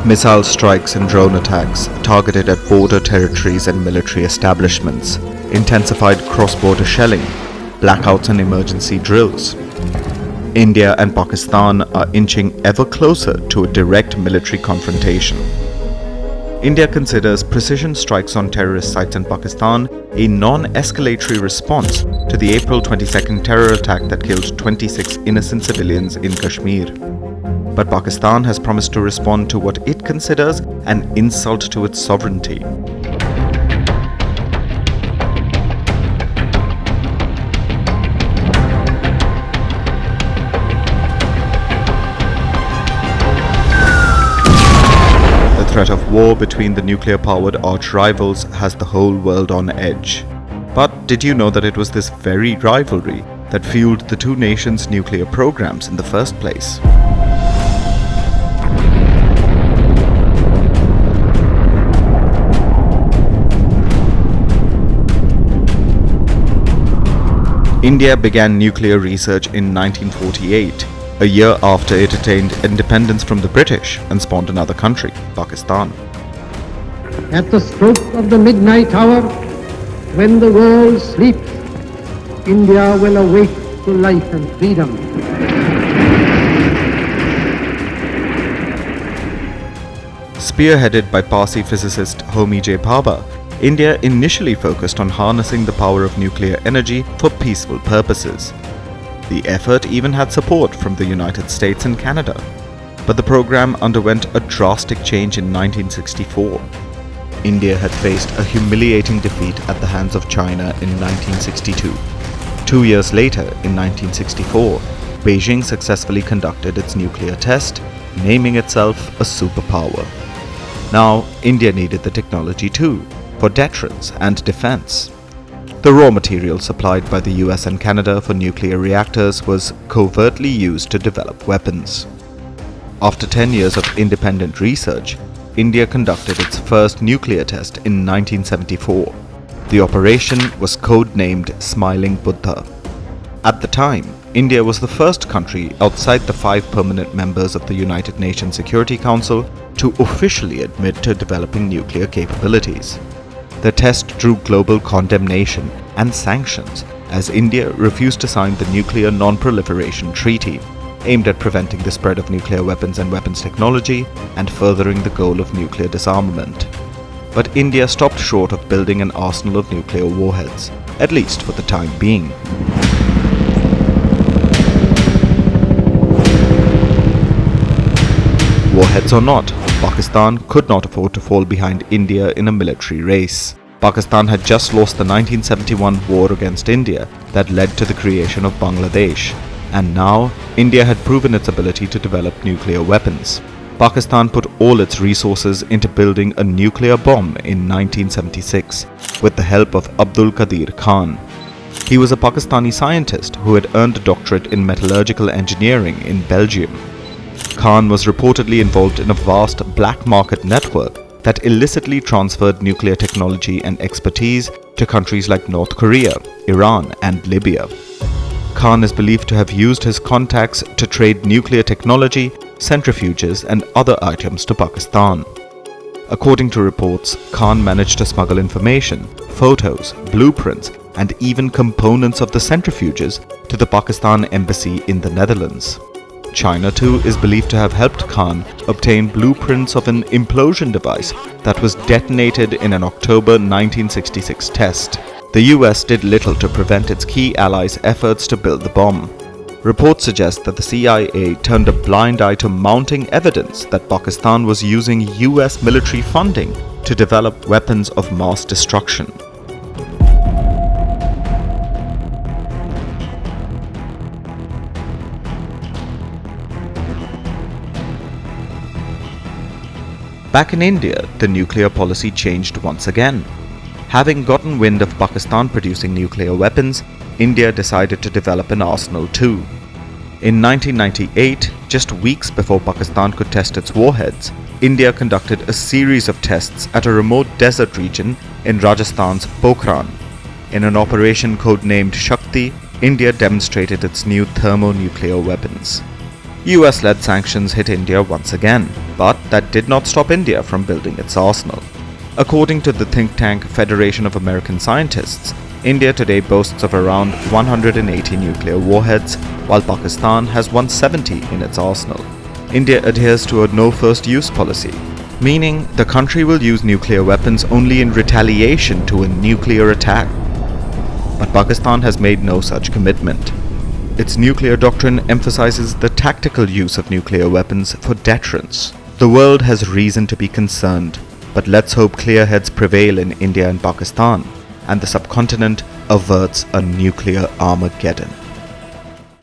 Missile strikes and drone attacks targeted at border territories and military establishments, intensified cross-border shelling, blackouts and emergency drills. India and Pakistan are inching ever closer to a direct military confrontation. India considers precision strikes on terrorist sites in Pakistan a non-escalatory response to the April 22nd terror attack that killed 26 innocent civilians in Kashmir. But Pakistan has promised to respond to what it considers an insult to its sovereignty. The threat of war between the nuclear-powered arch rivals has the whole world on edge. But did you know that it was this very rivalry that fueled the two nations' nuclear programs in the first place? India began nuclear research in 1948, a year after it attained independence from the British and spawned another country, Pakistan. At the stroke of the midnight hour, when the world sleeps, India will awake to life and freedom. Spearheaded by Parsi physicist Homi J. Bhabha, India initially focused on harnessing the power of nuclear energy for peaceful purposes. The effort even had support from the United States and Canada. But the program underwent a drastic change in 1964. India had faced a humiliating defeat at the hands of China in 1962. 2 years later, in 1964, Beijing successfully conducted its nuclear test, naming itself a superpower. Now, India needed the technology too, for deterrence and defense. The raw material supplied by the US and Canada for nuclear reactors was covertly used to develop weapons. After 10 years of independent research, India conducted its first nuclear test in 1974. The operation was codenamed Smiling Buddha. At the time, India was the first country outside the 5 permanent members of the United Nations Security Council to officially admit to developing nuclear capabilities. The test drew global condemnation and sanctions as India refused to sign the Nuclear Non-Proliferation Treaty, aimed at preventing the spread of nuclear weapons and weapons technology and furthering the goal of nuclear disarmament. But India stopped short of building an arsenal of nuclear warheads, at least for the time being. Warheads or not, Pakistan could not afford to fall behind India in a military race. Pakistan had just lost the 1971 war against India that led to the creation of Bangladesh, and now India had proven its ability to develop nuclear weapons. Pakistan put all its resources into building a nuclear bomb in 1976 with the help of Abdul Qadir Khan. He was a Pakistani scientist who had earned a doctorate in metallurgical engineering in Belgium. Khan was reportedly involved in a vast black market network that illicitly transferred nuclear technology and expertise to countries like North Korea, Iran and Libya. Khan is believed to have used his contacts to trade nuclear technology, centrifuges and other items to Pakistan. According to reports, Khan managed to smuggle information, photos, blueprints and even components of the centrifuges to the Pakistan embassy in the Netherlands. China too is believed to have helped Khan obtain blueprints of an implosion device that was detonated in an October 1966 test. The US did little to prevent its key allies' efforts to build the bomb. Reports suggest that the CIA turned a blind eye to mounting evidence that Pakistan was using US military funding to develop weapons of mass destruction. Back in India, the nuclear policy changed once again. Having gotten wind of Pakistan producing nuclear weapons, India decided to develop an arsenal too. In 1998, just weeks before Pakistan could test its warheads, India conducted a series of tests at a remote desert region in Rajasthan's Pokhran. In an operation codenamed Shakti, India demonstrated its new thermonuclear weapons. US-led sanctions hit India once again. But that did not stop India from building its arsenal. According to the think tank Federation of American Scientists, India today boasts of around 180 nuclear warheads, while Pakistan has 170 in its arsenal. India adheres to a no-first-use policy, meaning the country will use nuclear weapons only in retaliation to a nuclear attack. But Pakistan has made no such commitment. Its nuclear doctrine emphasizes the tactical use of nuclear weapons for deterrence. The world has reason to be concerned, but let's hope clear heads prevail in India and Pakistan, and the subcontinent averts a nuclear Armageddon.